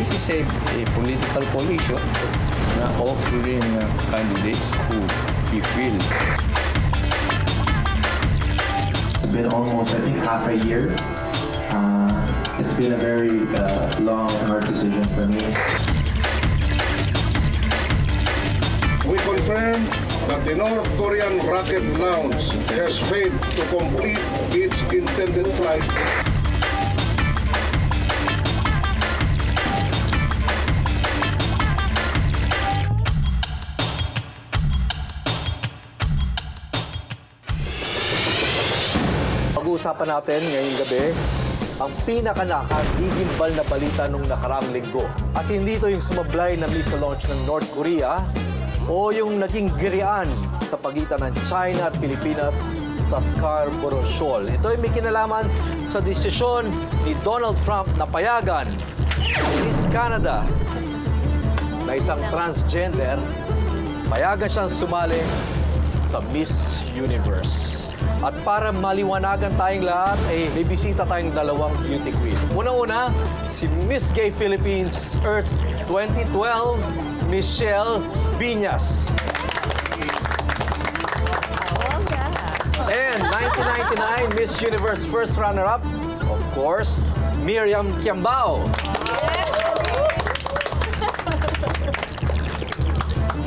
this is a political coalition na offering candidates who we feel. It's been almost, I think, half a year. It's been a very long and hard decision for me. We confirm that the North Korean rocket launch has failed to complete its intended flight. Pag-uusapan natin ngayong gabi ang pinaka-nakagigimbal na balita nung nakaraang linggo. At hindi ito yung sumablay na missile launch ng North Korea o yung naging girian sa pagitan ng China at Pilipinas sa Scarborough Shoal. Ito ay may kinalaman sa desisyon ni Donald Trump na payagan Miss Canada na isang transgender, payagan siyang sumali sa Miss Universe. At para maliwanagan tayong lahat, may bisita tayong dalawang beauty queen. Una-una, si Miss Gay Philippines Earth 2012, Michelle Viñas. And 1999 Miss Universe first runner-up, of course, Miriam Kiambao.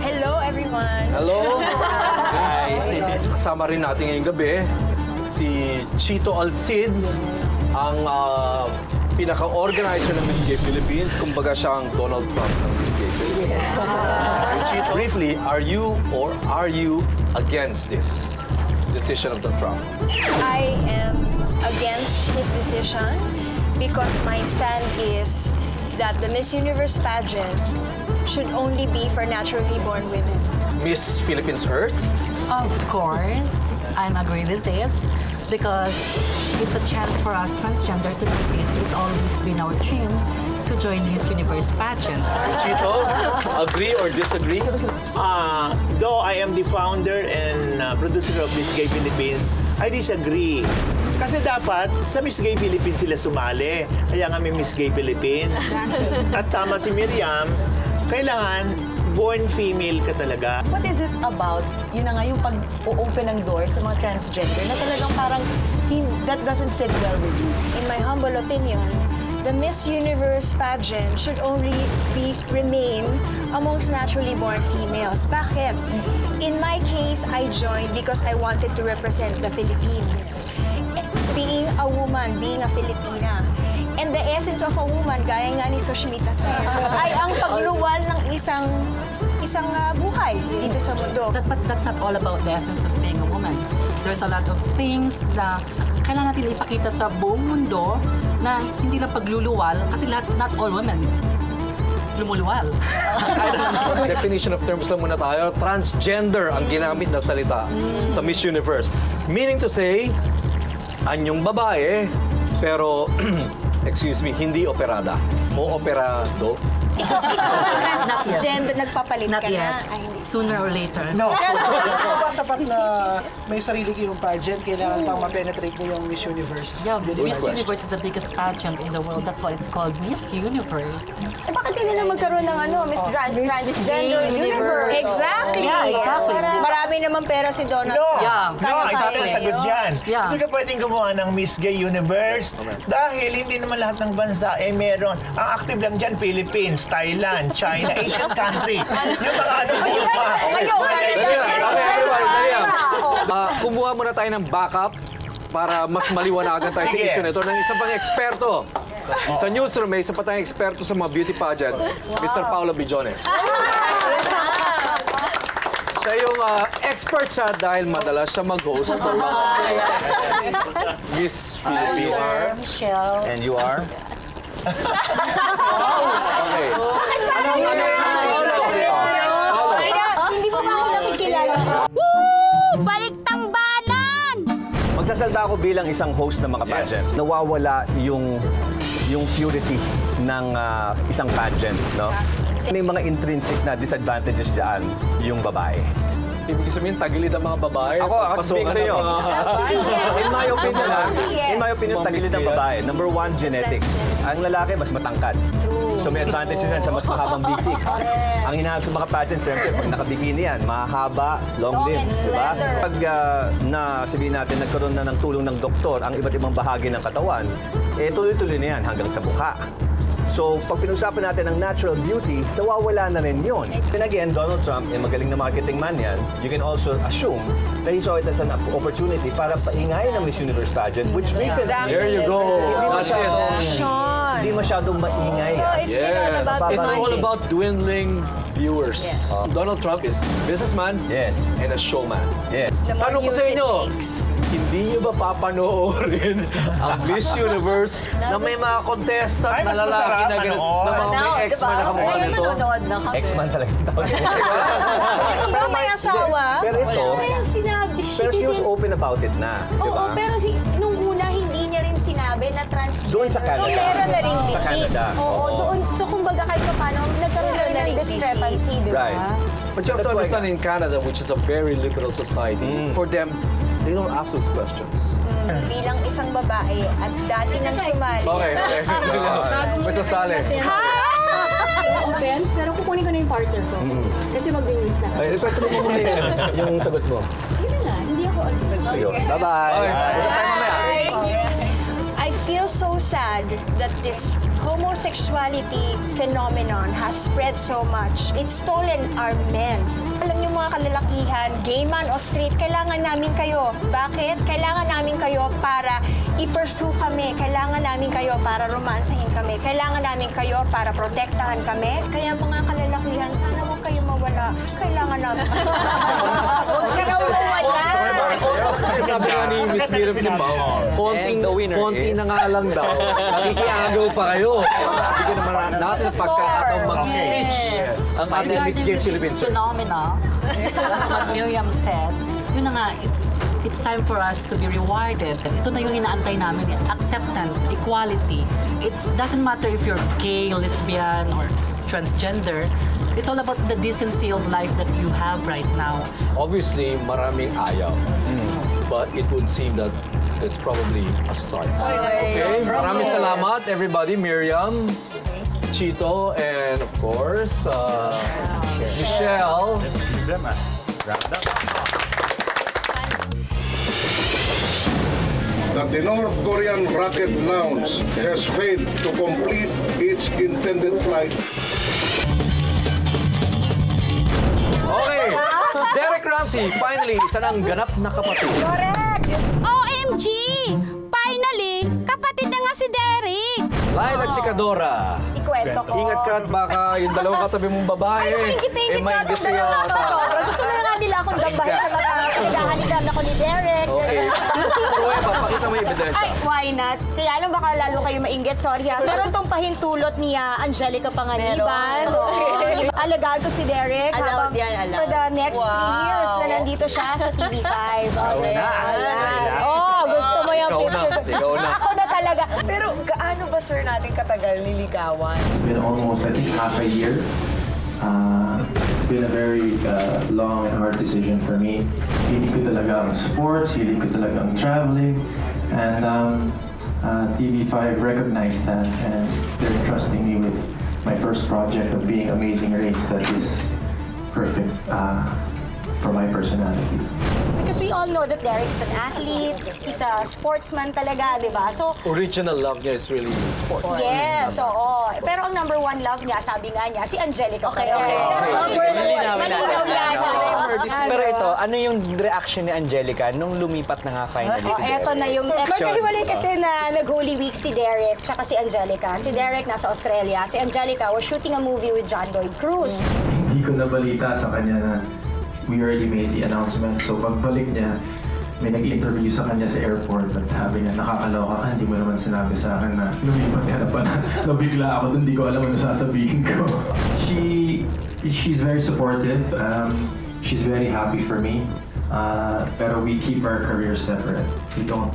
Hello, everyone. Hello. Hi. Kasama rin natin ngayong gabi si Chito Alcid, ang pinaka-organizer ng Miss Gay Philippines. Kumbaga siya ang Donald Trump ng Miss Gay Philippines. Chito, briefly, are you against this decision of the Trump? I am against his decision because my stand is that the Miss Universe pageant should only be for naturally born women. Miss Philippines Earth? Of course, I'm agree with this because it's a chance for us transgender to compete. It's always been our dream to join Miss Universe pageant. Chito, agree or disagree? Though I am the founder and producer of Miss Gay Philippines, I disagree. Kasi dapat sa Miss Gay Philippines sila sumali. Kaya nga may Miss Gay Philippines. At tama si Miriam, kailangan born female ka talaga. What is it about, yun na nga yung pag-open ng door sa mga transgender na talagang parang that doesn't sit well with you? In my humble opinion, the Miss Universe pageant should only remain amongst naturally born females. Bakit? In my case, I joined because I wanted to represent the Philippines. Being a woman, being a Filipina. And the essence of a woman, gaya nga ni Soshmita said, ay ang pagluwal ng isang buhay dito sa mundo. But that's not all about the essence of being a woman. There's a lot of things na kailangan natin ipakita sa buong mundo na hindi lang pagluluwal kasi not all women lumuluwal. Definition of terms lang muna tayo. Transgender ang ginamit na salita sa Miss Universe. Meaning to say, anyong babae, pero, excuse me, hindi operada. O operado. Ikaw ba transgender, nagpapalit Not ka yet. na? Ay, hindi. Sooner or later. No. Ikaw ba sapat na may sarili kayong pageant, kailangan pang ma-penetrate mo yung Miss Universe? Yeah, Miss question. Universe is the biggest pageant in the world. That's why it's called Miss Universe. Eh bakit hindi na magkaroon ng Miss Transgender Universe? Exactly. Yeah, exactly. Marami naman pera si Donald. No, Yeah. no, isa ang sagot dyan. Yeah. Hindi ka pwedeng gumawa ng Miss Gay Universe dahil hindi naman lahat ng bansa meron. Ang active lang dyan, Philippines, Thailand, China, Asian country. Yung mga ano pa. Kumuha muna tayo ng backup para mas maliwanagan tayo sa Sige. issue nito ng isang pang eksperto. Sa newsroom, may isa pa tayong eksperto sa mga beauty pageant, Mr. Paolo Billones. Siya yung expert siya dahil madalas siya mag-host ng Miss Philippines. Michelle. And you are? Okay. Hindi mo ba ako nakikilala? Baliktangbalan! Magsasalta ako bilang isang host ng mga pageant. Nawawala yung purity ng isang pageant, no? May mga intrinsic na disadvantages diyan yung babae. Ibig sabihin, tagilid ang mga babae. Ako, sabihin ko sa iyo. In my opinion, tagilid ang babae. Number one, genetics. Ang lalaki, mas matangkad. So may advantage yan sa mas mahabang bisik. Ang hinahanap sa mga pageants, siyempre, pag nakabikini yan, mahaba, long limbs, di ba? Pag sabihin natin, nagkaroon na ng tulong ng doktor ang iba't ibang bahagi ng katawan, tuloy-tuloy na yan hanggang sa mukha. So, pag pinag-usapan natin ang natural beauty, nawawala na rin yun. And again, Donald Trump, magaling na marketing man yan, you can also assume na he saw it as an opportunity para paingay ng Miss Universe pageant, which recently... There you go. That's it. Hindi masyadong maingay. So, it's still all about It's money. all about dwindling viewers. Yes. Donald Trump is businessman and a showman. Yes. The more Tanong ko views sa it inyo, makes. hindi nyo ba papanoorin ang Miss Universe na may mga contestant na lalaki na ganun, na mga may ex-man na kamukha nito? Ex-man talaga. Pero may asawa. Pero ito, Kaya sinabi, pero she was open about it na. Di Oo, ba? pero nung una hindi niya rin sinabi na transgender. Doon sa Canada. So, meron na ring Sa deceit. Canada. Oo, doon. So, kumbaga kahit pa paano, nagkaroon na Meron na rin ring ng discrepancy, di ba? Right. But you have to understand, in Canada, which is a very liberal society, for them, they don't ask those questions. Bilang isang babae at dati nang sumali. Okay. May sasali. Offense, pero kukunin ko na yung partner ko. Kasi mag-news na. Ay, ipwento mo muna yung sagot mo. Yun na, hindi ako Sige. Bye-bye. I feel so sad that this homosexuality phenomenon has spread so much. It's stolen our men. Alam niyo mga kalalakihan, gay man o straight, kailangan namin kayo. Bakit? Kailangan namin kayo para i-pursue kami. Kailangan namin kayo para romansahin kami. Kailangan namin kayo para protektahan kami. Kaya mga kalalakihan, sana huwag kayo mawala. Kailangan namin. Huwag ka na mawala. Sabi nga ni Miss Miriam Kimbao, konti na nga lang daw. Nakikiagaw pa kayo. Bigyan naman natin pagkakataong mag-speech ang ating Miss Gay Philippines. Phenomena, what Miriam said, yun na nga, it's time for us to be rewarded. Ito na yung inaantay namin, acceptance, equality. It doesn't matter if you're gay, lesbian, or transgender. It's all about the decency of life that you have right now. Obviously, maraming ayaw. But it would seem that it's probably a start. Okay, maraming salamat everybody. Miriam, Chito, and of course, Michelle. Let's give them a round up. That the North Korean rocket launch has failed to complete its intended flight. Okay, Derek Ramsey, finally, isa ng ganap na kapatid. Correct! OMG! Finally, kapatid na nga si Derek! Laila Chikadora. Ikwento ko. Ingat ka at baka yung dalawang katabi mong babae. Ingit-ingit sa iyo. Sobra. Gusto na nga nila akong dambahin sa mga pinagahalikan ako ni Derek. Okay. Pruweba, pakita mo yung ebidensya. Ay, why not? Kaya lang baka lalo kayo mainggit. Sorry ha. Meron tong pahintulot ni Angelica Panganiban. Alagaan ko si Derek. Allowed yan, allowed. For the next 3 years na nandito siya sa TV5. Okay. Gusto mo yung picture. Ikaw na. Ako na talaga. Pero gaano ba, sir, natin katagal niligawan? It's been almost, I think, half a year. It's been a very long and hard decision for me. Hilig ko talaga ang sports, hilig ko talaga ang traveling. And TV5 recognized that and they're trusting me with my first project of being Amazing Race that is perfect for my personality. Because we all know that Derek is an athlete, he's a sportsman talaga, di ba? So, Original love niya is really sports. yes, oo. Pero ang number one love niya, sabi nga niya, si Angelica. Okay. Malinaw yan. Pero ito, ano yung reaction ni Angelica nung lumipat na nga finally si Derek? Eto na yung... Magkahiwalay kasi na nag-Holy Week si Derek tsaka si Angelica. Si Derek nasa Australia. Si Angelica was shooting a movie with John Lloyd Cruz. Hindi ko nabalita sa kanya na we already made the announcement. So pagbalik niya, may nag-interview sa kanya sa airport at sabi niya, nakakaloka ka, hindi mo naman sinabi sa akin na lumipat ka na pala. Nabigla ako doon, hindi ko alam ano sasabihin ko. She's very supportive. She's very happy for me. Pero we keep our careers separate. we don't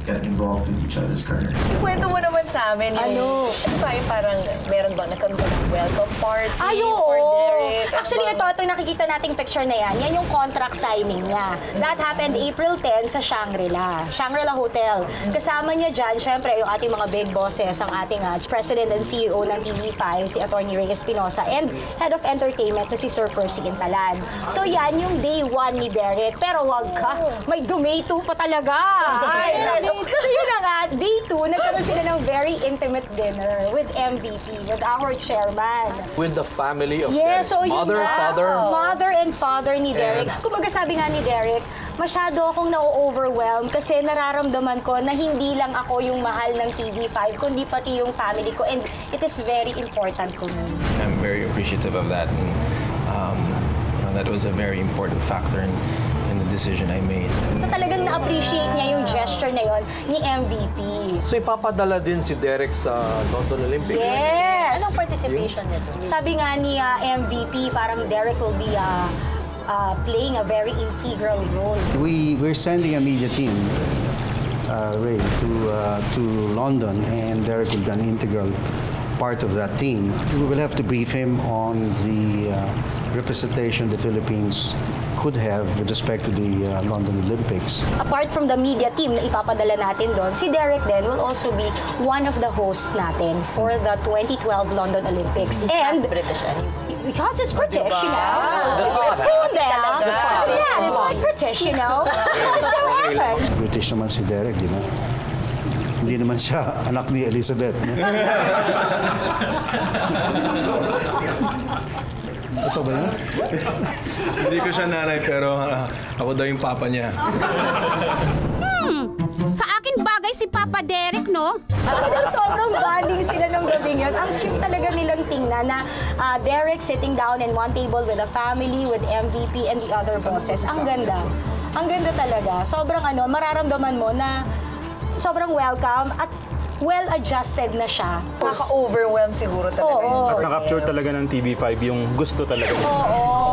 get involved with each other's career. Ikwento mo naman sa amin yung... Ano ba yung parang meron bang nagkaroon ng welcome party for Derek? Actually, ito nakikita nating picture na yan. Yan yung contract signing niya. That happened April 10 sa Shangri-La. Shangri-La Hotel. Kasama niya dyan, syempre, yung ating mga big bosses, ang ating President and CEO ng TV5, si Atty. Rey Espinosa, and Head of Entertainment na si Sir Percy Intalan. So yan yung day 1 ni Derek. Pero wag ka, may May 2 pa talaga. So yun na nga, day 2, nagkaroon sila ng very intimate dinner with MVP, with our chairman. With the family of Yes, Derek. so yun Mother, nga. father. Mother and father ni Derek. Kumbaga sabi nga ni Derek, masyado akong na-overwhelm kasi nararamdaman ko na hindi lang ako yung mahal ng TV5, kundi pati yung family ko. And it is very important to me. I'm very appreciative of that. And, that was a very important factor in the decision I made. So talagang na-appreciate niya yung gesture na yon ni MVP. So ipapadala din si Derek sa London Olympics? Yes! Anong participation nito? Sabi nga ni MVP, parang Derek will be playing a very integral role. We're sending a media team, Ray, to London, and Derek will be an integral part of that team. We will have to brief him on the representation the Philippines could have with respect to the London Olympics. Apart from the media team na ipapadala natin doon, si Derek then will also be one of the hosts natin for the 2012 London Olympics. And British because it's British, you know. It's born there. Yeah, it's like British, you know. It just so happened. British naman si Derek, di ba? Hindi naman siya anak ni Elizabeth. Ito ba yun? Hindi ko siya nanay, pero ako daw yung papa niya. Sa akin bagay si Papa Derek, no? Sobrang bonding sila ng gabing yun. Ang cute talaga nilang tingnan na Derek sitting down in one table with the family, with MVP and the other bosses. Ang ganda. Ang ganda talaga. Sobrang mararamdaman mo na sobrang welcome at well-adjusted na siya. Nakaka-overwhelm siguro talaga. At na-capture talaga ng TV5 yung gusto talaga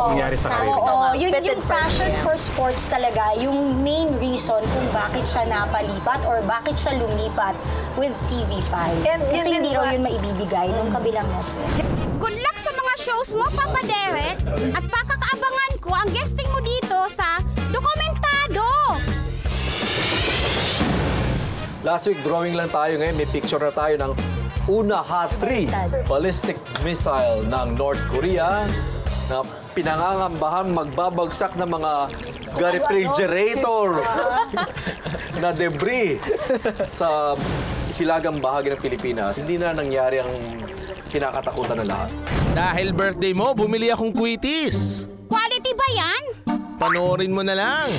nangyari sa career. Yung passion for sports talaga, yung main reason kung bakit siya napalipat or bakit siya lumipat with TV5. Kasi hindi raw yun maibibigay nung kabilang network. Good luck sa mga shows mo, Papa Derek. At pakakaabangan ko ang guesting mo dito sa Dokumentado. Last week, drawing lang tayo ngayon. May picture na tayo ng Una-3 ballistic missile ng North Korea na pinangangambahan magbabagsak ng mga refrigerator na debris sa hilagang bahagi ng Pilipinas. Hindi na nangyari ang kinakatakutan ng lahat. Dahil birthday mo, bumili akong kwitis. Quality ba yan? Panoorin mo na lang.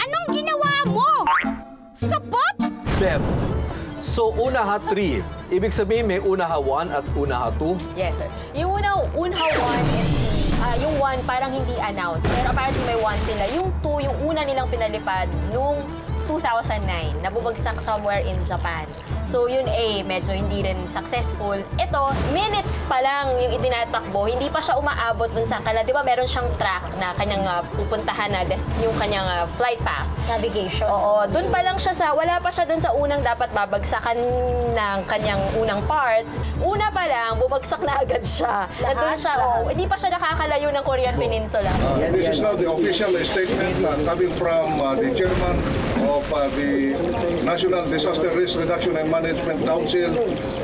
Anong ginawa mo? Sapot? Beb, so Una-3, ibig sabihin may Una-1 at Una-2? Yes, sir. Yung Una-1 and yung 1 parang hindi announced. Pero apparently may 1 sila. Yung 2, yung una nilang pinalipad nung 2009, nabubagsak somewhere in Japan. So yun medyo hindi rin successful. Ito, minutes pa lang yung itinatakbo, hindi pa siya umaabot dun sa di ba meron siyang track na kanyang pupuntahan na yung kanyang flight path. Navigation. Oo, dun pa lang siya wala pa siya dun sa unang dapat babagsakan ng kanyang unang parts. Una pa lang, bumagsak na agad siya. Nandun siya, hindi pa siya nakakalayo ng Korean Peninsula. This is now the official statement coming from the chairman of the National Disaster Risk Reduction and Management Council,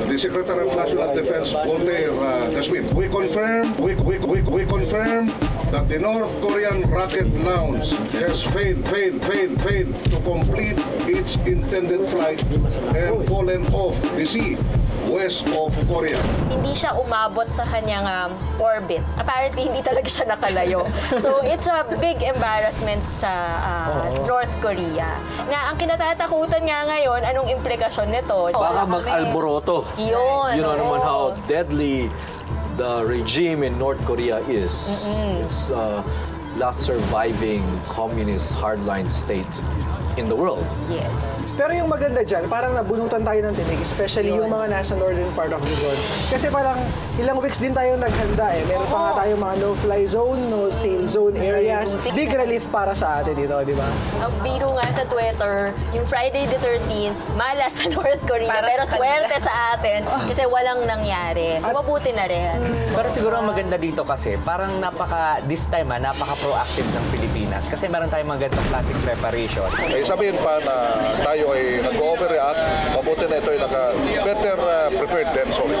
the Secretary of National Defense, Voltaire Gasmin. We confirm that the North Korean rocket launch has failed to complete its intended flight and fallen off the sea west of Korea. Hindi siya umabot sa kanyang orbit. Apparently, hindi talaga siya nakalayo. So, it's a big embarrassment sa North Korea. Nga, ang kinatatakutan nga ngayon, anong implikasyon nito? Baka mag-alboroto. Yun. You know naman how deadly the regime in North Korea is. It's last surviving communist hardline state in the world. Yes. Pero yung maganda dyan, parang nabunutan tayo ng tinig, especially yung mga nasa northern part of Luzon. Kasi parang ilang weeks din tayo naghanda eh. Meron pa nga tayong mga no-fly zone, no-sail zone areas. Big relief para sa atin dito, di ba? Ang biro nga sa Twitter, yung Friday the 13th, malas sa North Korea, pero swerte sa atin kasi walang nangyari. So, mabuti na rin. Pero siguro ang maganda dito kasi, parang this time napaka-proactive ng Pilipinas. Kasi meron tayong mga ganitong classic preparation. Sabihin pa na tayo ay nag-overreact, mabuti na ito ay better prepared than sorry.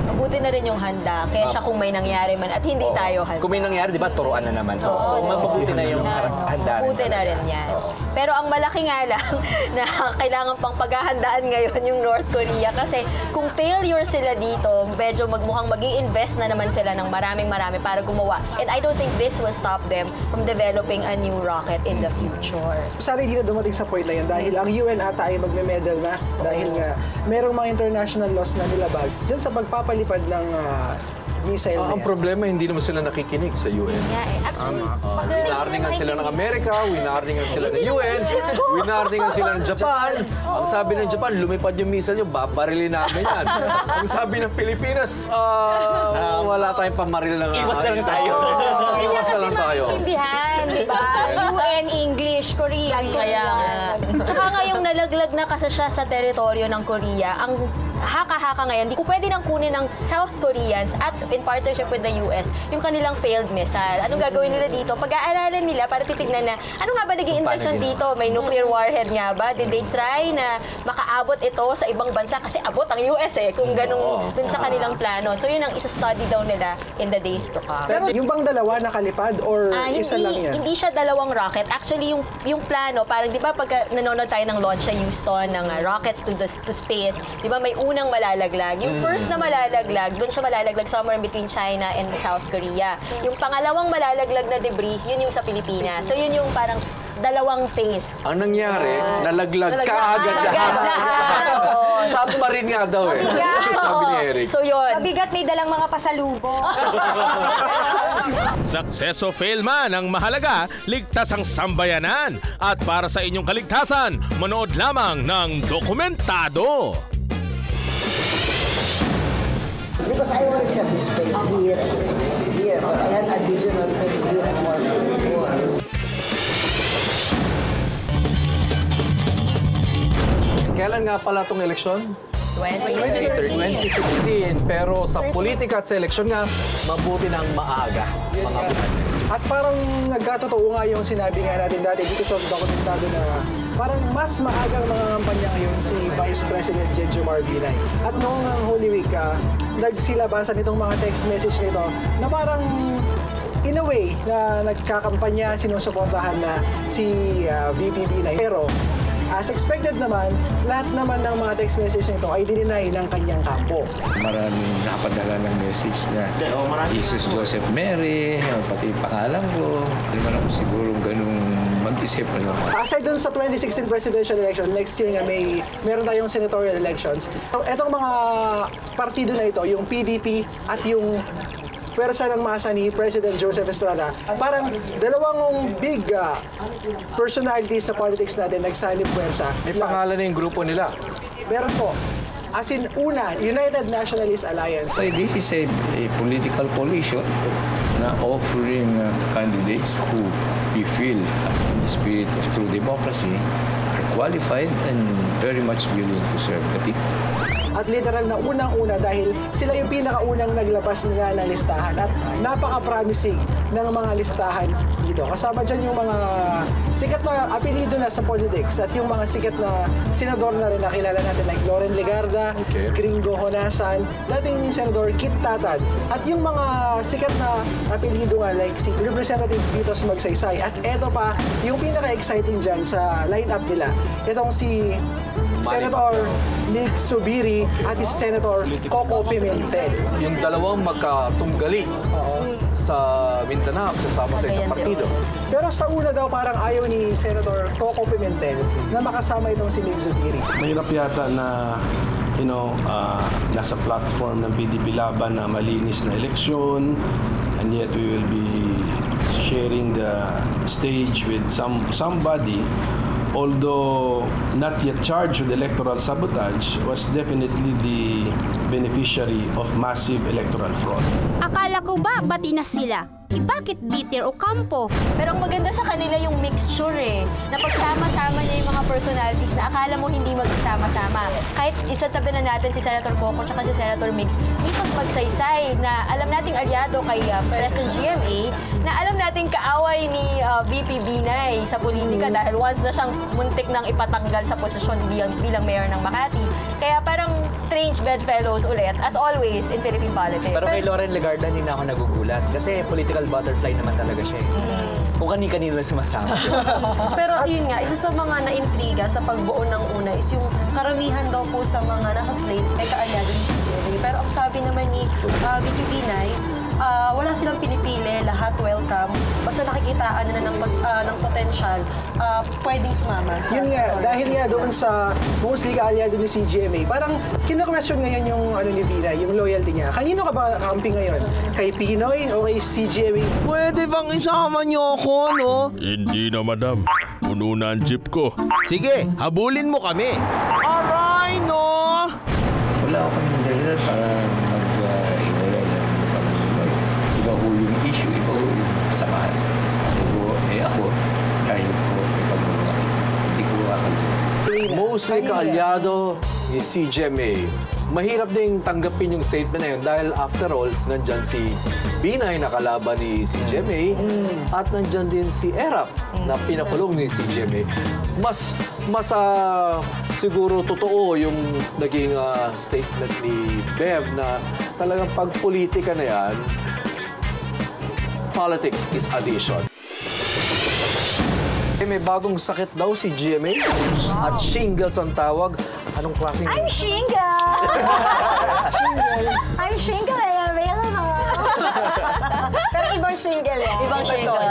Mabuti na rin yung handa, kaya siya kung may nangyari man at hindi tayo handa. Kung may nangyari, di ba, turuan na naman. So, mabuti na yung handa. Mabuti na rin yan. Pero ang malaki nga lang na kailangan pang paghahandaan ngayon yung North Korea kasi kung failure sila dito, medyo mukhang mag-i-invest na naman sila ng maraming para gumawa. And I don't think this will stop them from developing a new rocket in the future. Sana hindi na dumating sa point na yun dahil ang UN ata ay magme-medal na dahil nga merong mga international laws na nilabag dyan sa pagpapalipad ng missile na Ang problema, hindi naman sila nakikinig sa UN. Winarningan sila ng Amerika, winarningan sila ng UN, winarningan sila ng Japan. Ang sabi ng Japan, lumipad yung missile nyo, babarilin namin yan. Ang sabi ng Pilipinas, wala tayong pamaril na nga. Iwas na lang tayo. Iwas na lang tayo. Intindihan, di ba? UN, English, Korean, kaya tsaka ngayong nalaglag na kasi siya sa teritoryo ng Korea, ang haka-haka ngayon, hindi ko pwede nang kunin ng South Koreans at in partnership with the US, yung kanilang failed missile. Anong gagawin nila dito? Pag-aaralan nila para titignan na, ano nga ba naging intensyon dito? May nuclear warhead nga ba? Did they try na makaabot ito sa ibang bansa? Kasi abot ang US eh, kung ganun dun sa kanilang plano. So yun ang isa-study daw nila in the days to come. Pero yung bang dalawa nakalipad or isa lang yan? Hindi siya dalawang rocket. Actually, yung plano, parang di ba pag nanonood tayo ng launch sa Houston, ng rockets to space, di ba may unang malalaglag. Yung first na malalaglag, doon siya malalaglag somewhere between China and South Korea. Yung pangalawang malalaglag na debris, yun yung sa Pilipinas. So yun yung parang dalawang phase. Ang nangyari, nalaglag kaagad lahat. Submarine nga daw eh. Sabi ni Eric. So yun. Mabigat, may dalang mga pasalubong. Success o fail man ang mahalaga, ligtas ang sambayanan. At para sa inyong kaligtasan, manood lamang ng Dokumentado. Because I always have this pain here, but I had additional pain here and more pain before. Kailan nga pala itong eleksyon? 2016. Pero sa politika at sa eleksyon nga, mabuti ng maaga. Mga At parang nagkatotoo nga yung sinabi nga natin dati dito sa Dokumentado na parang mas maagang mga kampanya ngayon si Vice President Jejo Marbinay. At noong Holy Week, nagsilabasan itong mga text message nito na parang in a way na nagkakampanya, sinusuportahan na si VP Binay. Pero as expected naman, lahat naman ng mga text message nito ay dininay ng kanyang kampo. Maraming napadala ng message na Jesus Joseph Mary, pati pangalan ko. Hindi man ako siguro ganung mag-isip. Aside dun sa 2016 presidential election, next year nga meron tayong senatorial elections. Etong mga partido na ito, yung PDP at yung pwersa ng masa ni President Joseph Estrada, parang dalawang big personalities sa politics natin nagsanib pwersa. May pangalan na yung grupo nila. Meron po. As in, una, United Nationalist Alliance. So this is a political coalition na offering candidates who we feel in the spirit of true democracy are qualified and very much willing to serve the people. At literal na unang-una dahil sila yung pinakaunang naglabas nga ng listahan at napaka-promising ng mga listahan dito. Kasama dyan yung mga sikat na apelido na sa politics at yung mga sikat na senador na rin na kilala natin like Loren Legarda, Gringo Honasan, dating Senador Kit Tatad at yung mga sikat na apelido nga like si Representative Vitos Magsaysay. At eto pa, yung pinaka-exciting dyan sa line-up nila, itong si Senator Nick Subiri at si Senator Coco Pimentel. Yung dalawang magkatunggali sa Mindanao, sasama sa isang partido. Pero sa una daw parang ayaw ni Senator Coco Pimentel na makasama itong si Nick Subiri. Mahirap yata na nasa platform ng PDP Laban na malinis na eleksyon and yet we will be sharing the stage with somebody, although not yet charged with electoral sabotage, was definitely the beneficiary of massive electoral fraud. Akala ko ba bati na sila? Bakit Bitter o Campo? Pero ang maganda sa kanila yung mixture na pagsama-sama niya yung mga personalities na akala mo hindi magsama-sama. Kahit isatabi na natin si Senator Coco at si Senator Migs, may pagsaysay na alam nating alyado kay President GMA, na alam nating kaaway ni VP Binay sa politika dahil once na siyang muntik nang ipatanggal sa posisyon bilang mayor ng Makati. Kaya parang strange bedfellows ulit, as always, in Philippine politics. Pero kay Loren Legarda, hindi na ako nagugulat. Kasi political butterfly naman talaga siya. Kung kani-kanino lang sumasama. Pero yun nga, isa sa mga naintriga sa pagbuo ng una is yung karamihan daw po sa mga nakaslate ay kaalyado ni CJMA. Pero ang sabi naman ni VP Binay, wala silang pinipili, lahat welcome. Basta nakikitaan na ng potential, pwedeng sumama. Yun nga, dahil nga doon sa mostly kaalyado ni CGMA, parang kina-question ngayon yung ni Binay, yung loyalty niya. Kanino ka ba kakampi ngayon? Kay Pinoy o kay CGMA? Pwede bang isama niyo ako, no? Hindi na, madam. Puno na ang jeep ko. Sige, habulin mo kami. Aray, no? Wala akong dahilan para mag-iwalay ng iba ho yung issue, iba ho yung samahan. Ako, dahil ko ipagmulungan. Hindi ko kakalimutan. Mostly kaalyado ni CGMA. Mahirap ding tanggapin yung statement na yun dahil after all, nandyan si Binay na kalaban ni CGMA at nandyan din si Erap na pinakulong ni CGMA. Mas siguro totoo yung naging statement ni Bev na talagang pagpolitika na yan, politics is addition. May bagong sakit daw si GMA at shingles ang tawag. Anong klaseng... I'm shingle! I'm shingle Pero ibang shingle yan. Ibang shingle.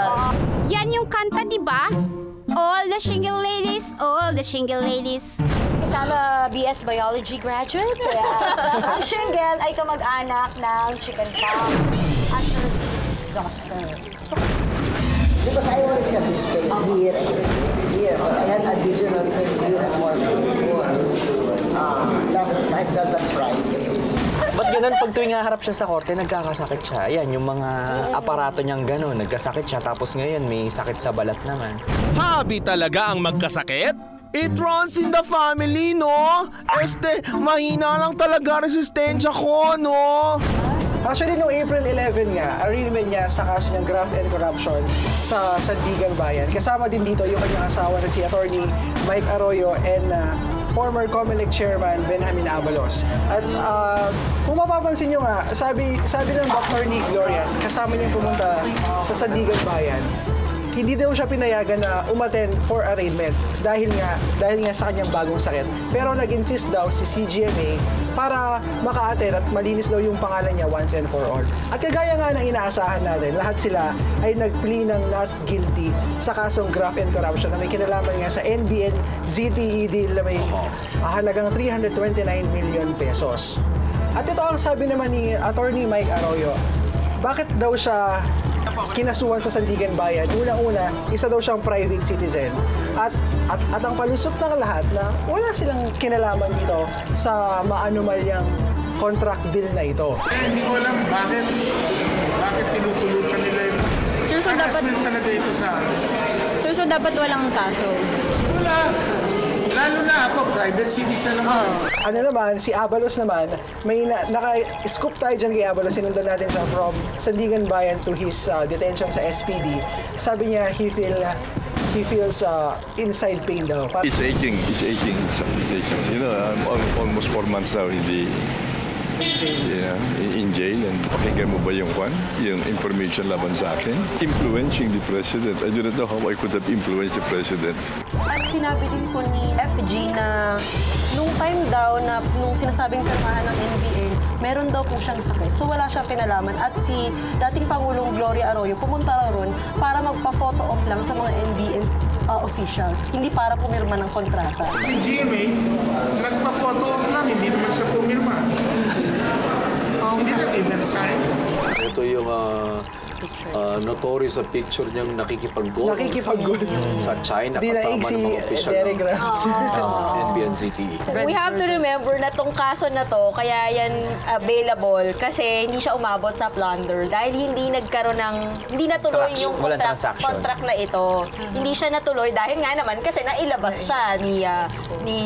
Yan yung kanta, di ba? All the shingle ladies, all the shingle ladies. Kasama BS Biology graduate. Ang shingle ay kamag-anak ng chickenpox at herpes zoster. Because I always have this pain here and this pain here, but I had additional pain here and more pain before. Last night, that Friday. Ba't ganun pag tuwing haharap siya sa korte, nagkakasakit siya? Ayan, yung mga aparato niyang gano'n, nagkasakit siya. Tapos ngayon, may sakit sa balat naman. Habi talaga ang magkasakit? It runs in the family, no? Mahina lang talaga resistensya ko, no? Actually, noong April 11 nga, arraignment niya sa kaso niyang graft and corruption sa Sandigan Bayan. Kasama din dito yung kanyang asawa na si Attorney Mike Arroyo and former COMELEC Chairman Benjamin Abalos. At kung mapapansin nyo nga, sabi ng Dr. Nick Glorias, kasama niyang pumunta sa Sandigan Bayan, hindi daw siya pinayagan na umattend for arraignment dahil nga sa kanyang bagong sakit. Pero nag-insist daw si CGMA para maka-attend at malinis daw yung pangalan niya once and for all. At kagaya nga ng inaasahan natin, lahat sila ay nag-plea ng not guilty sa kasong graft and corruption na may kinalaman nga sa NBN ZTE deal na may halagang 329 million pesos. At ito ang sabi naman ni Attorney Mike Arroyo, bakit daw siya kinasuhan sa Sandigan Bayan? Unang-una, isa daw siyang private citizen. At ang palusot ng lahat na wala silang kinalaman dito sa maanumalyang contract deal na ito. Hindi ko alam bakit tinutulutan nila yung harassment talaga ito sa... So dapat walang kaso? Wala. Lalo na ako, private citizen naman. Ano naman, si Abalos naman, may naka-scoop tayo dyan kay Abalos. Sinundan natin siya from Sandigan Bayan to his detention sa SPD. Sabi niya, he feels inside pain daw. It's aching. You know, I'm almost 4 months now in jail, and pakinggan mo ba yung information laban sa akin? Influencing the president. I do not know how I could have influenced the president. At sinabi din po ni FG na nung time daw na nung sinasabing pirmahan ng NBA, meron daw po siyang sakit. So wala siyang pinalaman. At si dating Pangulong Gloria Arroyo pumunta raw ron para magpa-photo op lang sa mga NBN officials, hindi para pumirma ng kontrata. Si GMA, nagpa-photo op lang, hindi naman siya pumirma. Hindi na even sign. Ito yung notorious sa picture niyang nakikipag-golf. Sa China, kasama ng mga official Derek ng Rams. NBNCTE. We have to remember na tong kaso na to, kaya yan available kasi hindi siya umabot sa plunder dahil hindi nagkaroon ng, hindi natuloy yung contract na ito. Hindi siya natuloy dahil nga naman kasi nailabas siya ni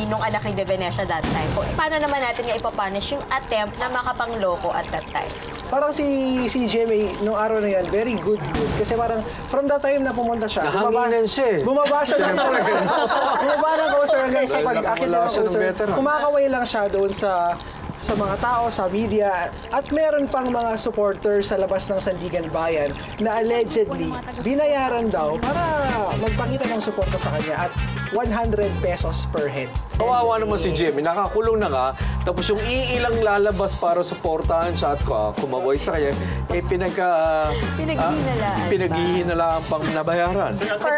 nung anak ni De Venecia that time. Paano naman natin nga ipapunish yung attempt na makapangloko at that time? Parang si GMA, nung araw na yan, very good mood. Kasi parang from that time na pumunta siya, Nahanginan siya eh. Bumaba siya ng coaster. Bumaba ng coaster hanggang sa pag-akit ng coaster. Kumakaway lang siya doon sa mga tao, sa media, at meron pang mga supporters sa labas ng Sandigan Bayan na allegedly binayaran daw para magpakita ng suporta sa kanya at 100 pesos per head. Kawawa naman si Jimmy, nakakulong na nga, tapos yung iilang lalabas para suportahan siya at kumaway sa kanya, pinaghihinalaan pang nabayaran.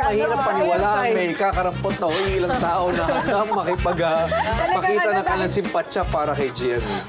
Mahirap paniwalaan, may kakarampot na iilang tao na makipagpakita ng kanilang simpatsya para kay Jimmy.